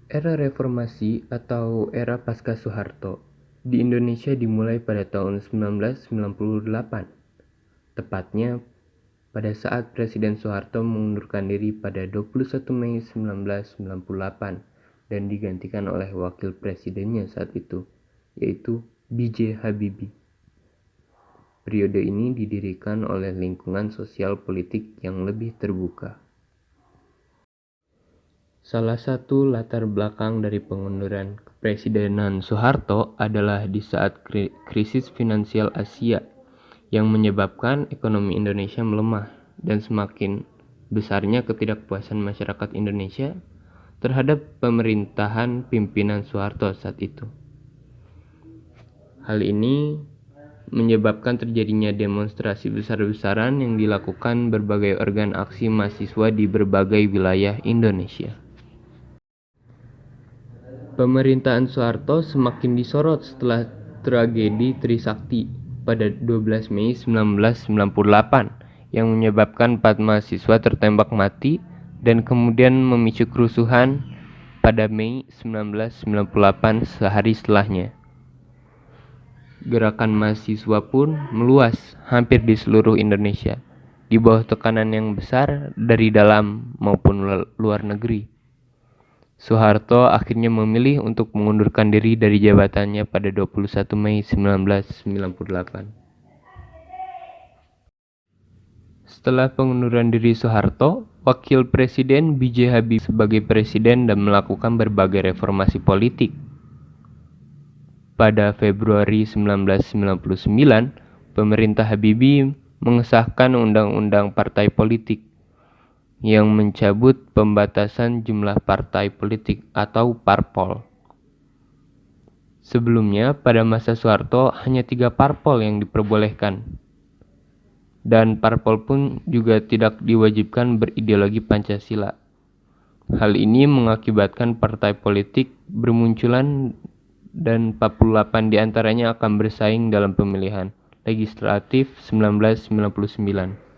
Era reformasi atau era pasca Soeharto di Indonesia dimulai pada tahun 1998, tepatnya pada saat Presiden Soeharto mengundurkan diri pada 21 Mei 1998 dan digantikan oleh wakil presidennya saat itu, yaitu B.J. Habibie. Periode ini didirikan oleh lingkungan sosial politik yang lebih terbuka. Salah satu latar belakang dari pengunduran kepresidenan Soeharto adalah di saat krisis finansial Asia yang menyebabkan ekonomi Indonesia melemah dan semakin besarnya ketidakpuasan masyarakat Indonesia terhadap pemerintahan pimpinan Soeharto saat itu. Hal ini menyebabkan terjadinya demonstrasi besar-besaran yang dilakukan berbagai organ aksi mahasiswa di berbagai wilayah Indonesia. Pemerintahan Soeharto semakin disorot setelah tragedi Trisakti pada 12 Mei 1998 yang menyebabkan 4 mahasiswa tertembak mati dan kemudian memicu kerusuhan pada Mei 1998 sehari setelahnya. Gerakan mahasiswa pun meluas hampir di seluruh Indonesia di bawah tekanan yang besar dari dalam maupun luar negeri. Soeharto akhirnya memilih untuk mengundurkan diri dari jabatannya pada 21 Mei 1998. Setelah pengunduran diri Soeharto, Wakil Presiden B.J. Habibie sebagai presiden dan melakukan berbagai reformasi politik. Pada Februari 1999, pemerintah Habibie mengesahkan Undang-Undang Partai Politik yang mencabut pembatasan jumlah partai politik atau parpol. Sebelumnya, pada masa Soeharto, hanya 3 parpol yang diperbolehkan. Dan parpol pun juga tidak diwajibkan berideologi Pancasila. Hal ini mengakibatkan partai politik bermunculan dan 48 diantaranya akan bersaing dalam pemilihan legislatif 1999.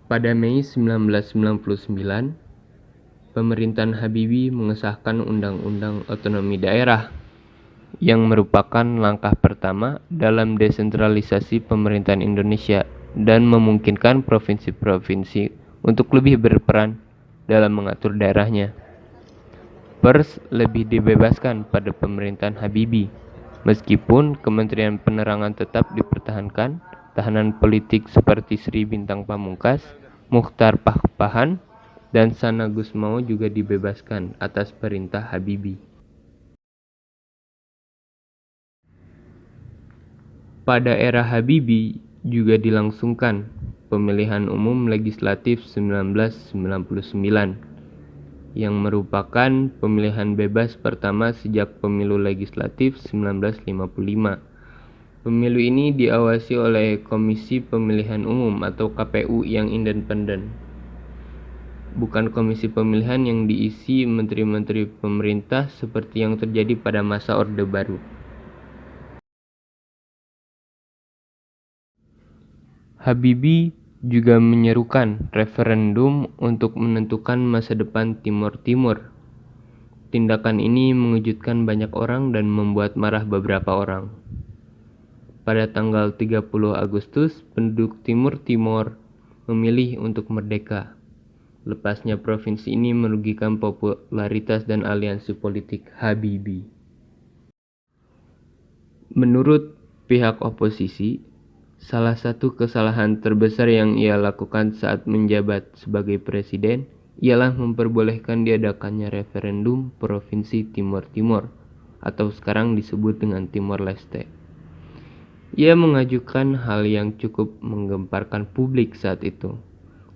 Pada Mei 1999, pemerintahan Habibie mengesahkan Undang-Undang Otonomi Daerah yang merupakan langkah pertama dalam desentralisasi pemerintahan Indonesia dan memungkinkan provinsi-provinsi untuk lebih berperan dalam mengatur daerahnya. Pers lebih dibebaskan pada pemerintahan Habibie, meskipun Kementerian Penerangan tetap dipertahankan. Tahanan politik seperti Sri Bintang Pamungkas, Muchtar Pakpahan, dan Sana Gusmao juga dibebaskan atas perintah Habibie. Pada era Habibie juga dilangsungkan pemilihan umum legislatif 1999 yang merupakan pemilihan bebas pertama sejak pemilu legislatif 1955. Pemilu ini diawasi oleh Komisi Pemilihan Umum atau KPU yang independen, bukan komisi pemilihan yang diisi menteri-menteri pemerintah seperti yang terjadi pada masa Orde Baru. Habibie juga menyerukan referendum untuk menentukan masa depan Timor Timur. Tindakan ini mengejutkan banyak orang dan membuat marah beberapa orang. Pada tanggal 30 Agustus, penduduk Timur Timor memilih untuk merdeka. Lepasnya provinsi ini merugikan popularitas dan aliansi politik Habibie. Menurut pihak oposisi, salah satu kesalahan terbesar yang ia lakukan saat menjabat sebagai presiden ialah memperbolehkan diadakannya referendum Provinsi Timor Timur atau sekarang disebut dengan Timor Leste. Ia mengajukan hal yang cukup menggemparkan publik saat itu,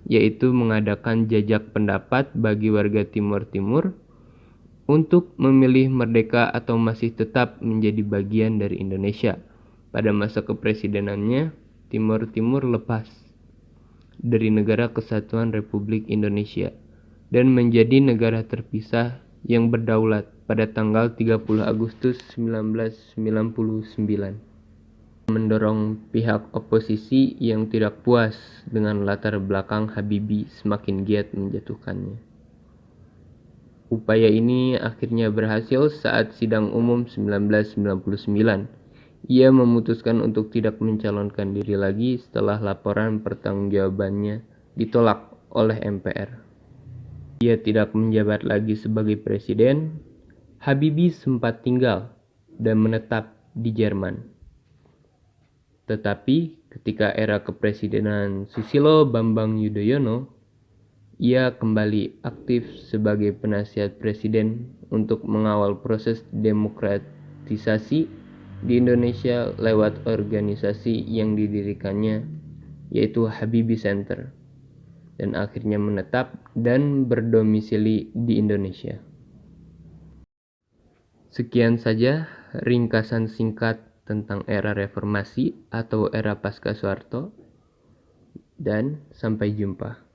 yaitu mengadakan jajak pendapat bagi warga Timor Timur untuk memilih merdeka atau masih tetap menjadi bagian dari Indonesia. Pada masa kepresidenannya, Timor Timur lepas dari Negara Kesatuan Republik Indonesia dan menjadi negara terpisah yang berdaulat pada tanggal 30 Agustus 1999. mendorong pihak oposisi yang tidak puas dengan latar belakang Habibie semakin giat menjatuhkannya. Upaya ini akhirnya berhasil saat sidang umum 1999. Ia memutuskan untuk tidak mencalonkan diri lagi setelah laporan pertanggungjawabannya ditolak oleh MPR. Ia tidak menjabat lagi sebagai presiden. Habibie sempat tinggal dan menetap di Jerman. Tetapi ketika era kepresidenan Susilo Bambang Yudhoyono, ia kembali aktif sebagai penasihat presiden untuk mengawal proses demokratisasi di Indonesia lewat organisasi yang didirikannya, yaitu Habibie Center, dan akhirnya menetap dan berdomisili di Indonesia. Sekian saja ringkasan singkat tentang era reformasi atau era pasca Soeharto, dan sampai jumpa.